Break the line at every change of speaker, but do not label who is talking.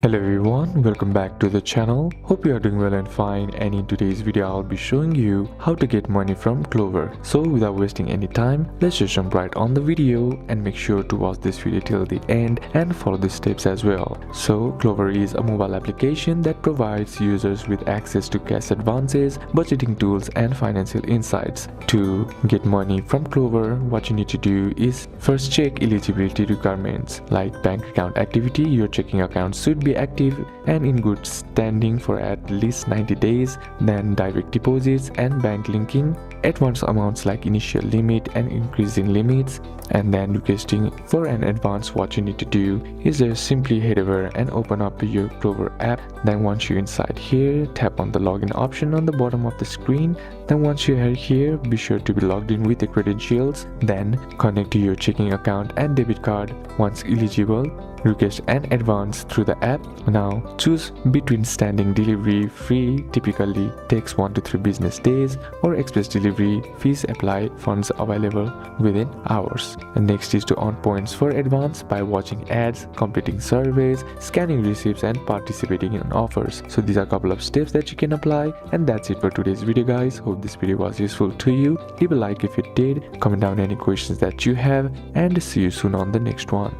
Hello everyone, welcome back to the channel. Hope you are doing well and fine, and in today's video I'll be showing you how to get money from Klover. So without wasting any time, let's just jump right on the video and make sure to watch this video till the end and follow the steps as well. So Klover is a mobile application that provides users with access to cash advances, budgeting tools and financial insights. To get money from Klover, what you need to do is first check eligibility requirements like bank account activity. Your checking account should be active and in good standing for at least 90 days, then direct deposits and bank linking, advance amounts like initial limit and increasing limits, and then requesting for an advance. What you need to do is just simply head over and open up your Klover app. Then once you're inside here, tap on the login option on the bottom of the screen. Then once you are here, be sure to be logged in with the credentials. Then connect to your checking account and debit card. Once eligible, request an advance through the app. Now choose between standing delivery free, typically takes 1 to 3 business days, or express delivery, fees apply, funds available within hours. And next is to earn points for advance by watching ads, completing surveys, scanning receipts and participating in offers. So these are a couple of steps that you can apply, and that's it for today's video guys. Hope this video was useful to you. Leave a like if it did, comment down any questions that you have, and see you soon on the next one.